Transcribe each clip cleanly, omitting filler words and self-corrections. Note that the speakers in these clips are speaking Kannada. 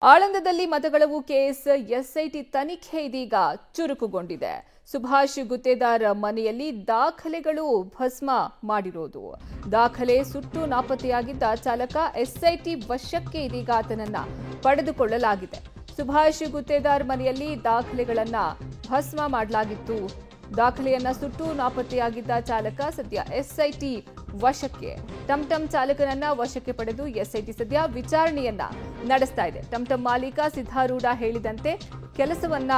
ಆಳಂದದಲ್ಲಿ ಮತಗಳವು ಕೇಸ್ ಎಸ್ಐಟಿ ತನಿಖೆ ಇದೀಗ ಚುರುಕುಗೊಂಡಿದೆ. ಸುಭಾಷ್ ಗುತ್ತೇದಾರ್ ಮನೆಯಲ್ಲಿ ದಾಖಲೆಗಳು ಭಸ್ಮ ಮಾಡಿರೋದು. ದಾಖಲೆ ಸುಟ್ಟು ನಾಪತ್ತೆಯಾಗಿದ್ದ ಚಾಲಕ ಎಸ್ಐಟಿ ವಶಕ್ಕೆ ಇದೀಗ ಆತನನ್ನ ಪಡೆದುಕೊಳ್ಳಲಾಗಿದೆ. ಸುಭಾಷ್ ಗುತ್ತೇದಾರ್ ಮನೆಯಲ್ಲಿ ದಾಖಲೆಗಳನ್ನ ಭಸ್ಮ ಮಾಡಲಾಗಿತ್ತು. ದಾಖಲೆಯನ್ನ ಸುಟ್ಟು ನಾಪತ್ತೆಯಾಗಿದ್ದ ಚಾಲಕ ಸದ್ಯ ಎಸ್ಐಟಿ ವಶಕ್ಕೆ. ಟಂಟಂ ಚಾಲಕನನ್ನ ವಶಕ್ಕೆ ಪಡೆದು ಎಸ್ಐಟಿ ಸದ್ಯ ವಿಚಾರಣೆಯನ್ನ ನಡೆಸ್ತಾ ಇದೆ. ಟಂಟಂ ಮಾಲೀಕ ಸಿದ್ಧಾರೂಢ ಹೇಳಿದಂತೆ ಕೆಲಸವನ್ನ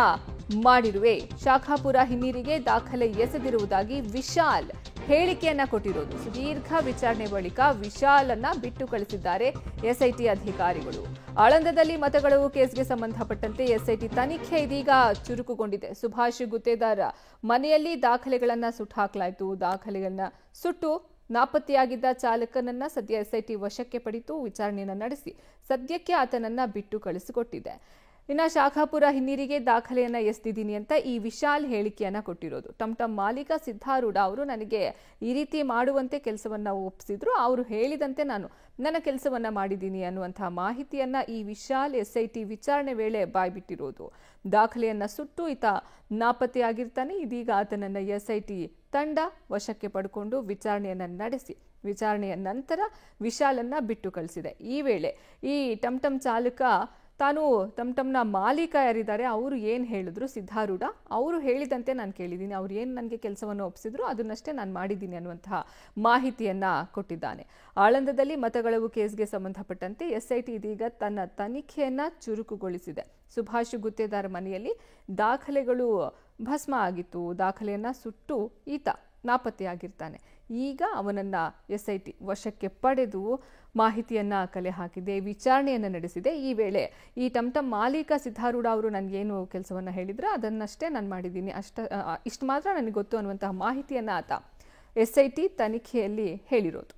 ಮಾಡಿರುವೆ. ಶಾಖಾಪುರ ಹಿನ್ನೀರಿಗೆ ದಾಖಲೆ ಎಸೆದಿರುವುದಾಗಿ ವಿಶಾಲ್ ಹೇಳಿಕೆಯನ್ನ ಕೊಟ್ಟಿರೋದು. ಸುದೀರ್ಘ ವಿಚಾರಣೆ ಬಳಿಕ ವಿಶಾಲನ್ನ ಬಿಟ್ಟು ಕಳಿಸಿದ್ದಾರೆ ಎಸ್ಐಟಿ ಅಧಿಕಾರಿಗಳು. ಆಳಂದದಲ್ಲಿ ಮತಗಳವು ಕೇಸ್ಗೆ ಸಂಬಂಧಪಟ್ಟಂತೆ ಎಸ್ಐಟಿ ತನಿಖೆ ಇದೀಗ ಚುರುಕುಗೊಂಡಿದೆ. ಸುಭಾಷ್ ಗುತ್ತೇದಾರ್ ಮನೆಯಲ್ಲಿ ದಾಖಲೆಗಳನ್ನ ಸುಟ್ಟು ಹಾಕಲಾಯಿತು. ದಾಖಲೆಗಳನ್ನ ಸುಟ್ಟು ನಾಪತ್ತೆಯಾಗಿದ್ದ ಚಾಲಕನನ್ನ ಸದ್ಯ ಎಸ್ಐಟಿ ವಶಕ್ಕೆ ಪಡೆದು ವಿಚಾರಣೆಯನ್ನ ನಡೆಸಿ ಸದ್ಯಕ್ಕೆ ಆತನನ್ನ ಬಿಟ್ಟು ಕಳಿಸಿಕೊಟ್ಟಿದೆ. ಇನ್ನು ಶಾಖಾಪುರ ಹಿನ್ನೀರಿಗೆ ದಾಖಲೆಯನ್ನ ಎಸ್ದಿದ್ದೀನಿ ಅಂತ ಈ ವಿಶಾಲ್ ಹೇಳಿಕೆಯನ್ನ ಕೊಟ್ಟಿರೋದು. ಟಂಟಂ ಮಾಲೀಕ ಸಿದ್ಧಾರೂಢ ಅವರು ನನಗೆ ಈ ರೀತಿ ಮಾಡುವಂತೆ ಕೆಲಸವನ್ನ ಒಪ್ಪಿಸಿದ್ರು. ಅವರು ಹೇಳಿದಂತೆ ನಾನು ನನ್ನ ಕೆಲಸವನ್ನ ಮಾಡಿದ್ದೀನಿ ಅನ್ನುವಂತಹ ಮಾಹಿತಿಯನ್ನ ಈ ವಿಶಾಲ್ ಎಸ್ಐಟಿ ವಿಚಾರಣೆ ವೇಳೆ ಬಾಯ್ಬಿಟ್ಟಿರೋದು. ದಾಖಲೆಯನ್ನ ಸುಟ್ಟು ಈತ ನಾಪತ್ತೆಯಾಗಿರ್ತಾನೆ. ಇದೀಗ ಆತನನ್ನ ಎಸ್ಐಟಿ ತಂಡ ವಶಕ್ಕೆ ಪಡ್ಕೊಂಡು ವಿಚಾರಣೆಯನ್ನ ನಡೆಸಿ ವಿಚಾರಣೆಯ ನಂತರ ವಿಶಾಲನ್ನ ಬಿಟ್ಟು ಕಳಿಸಿದೆ. ಈ ವೇಳೆ ಈ ಟಂಟಂ ಚಾಲಕ ತಾನು ಟಂಟಂನ ಮಾಲೀಕ ಯಾರಿದ್ದಾರೆ ಅವರು ಏನು ಹೇಳಿದ್ರು ಸಿದ್ಧಾರೂಢ ಅವರು ಹೇಳಿದಂತೆ ನಾನು ಕೇಳಿದ್ದೀನಿ. ಅವ್ರು ಏನು ನನಗೆ ಕೆಲಸವನ್ನು ಒಪ್ಪಿಸಿದ್ರು ಅದನ್ನಷ್ಟೇ ನಾನು ಮಾಡಿದ್ದೀನಿ ಅನ್ನುವಂತಹ ಮಾಹಿತಿಯನ್ನ ಕೊಟ್ಟಿದ್ದಾನೆ. ಆಳಂದದಲ್ಲಿ ಮತಗಳವು ಕೇಸ್ಗೆ ಸಂಬಂಧಪಟ್ಟಂತೆ ಎಸ್ಐಟಿ ಇದೀಗ ತನ್ನ ತನಿಖೆಯನ್ನ ಚುರುಕುಗೊಳಿಸಿದೆ. ಸುಭಾಷ್ ಗುತ್ತೇದಾರ್ ಮನೆಯಲ್ಲಿ ದಾಖಲೆಗಳು ಭಸ್ಮ ಆಗಿತ್ತು. ದಾಖಲೆಯನ್ನ ಸುಟ್ಟು ಈತ ನಾಪತ್ತೆಯಾಗಿರ್ತಾನೆ. ಈಗ ಅವನನ್ನ ಎಸ್ಐಟಿ ವಶಕ್ಕೆ ಪಡೆದು ಮಾಹಿತಿಯನ್ನ ಕಲೆ ಹಾಕಿದೆ, ವಿಚಾರಣೆಯನ್ನ ನಡೆಸಿದೆ. ಈ ವೇಳೆ ಈ ಟಂಟಂ ಮಾಲೀಕ ಸಿದ್ಧಾರೂಢ ಅವರು ನನಗೇನು ಕೆಲಸವನ್ನ ಹೇಳಿದ್ರೆ ಅದನ್ನಷ್ಟೇ ನಾನು ಮಾಡಿದ್ದೀನಿ, ಇಷ್ಟು ಮಾತ್ರ ನನಗೆ ಗೊತ್ತು ಅನ್ನುವಂತಹ ಮಾಹಿತಿಯನ್ನ ಆತ ಎಸ್ಐಟಿ ತನಿಖೆಯಲ್ಲಿ ಹೇಳಿರೋದು.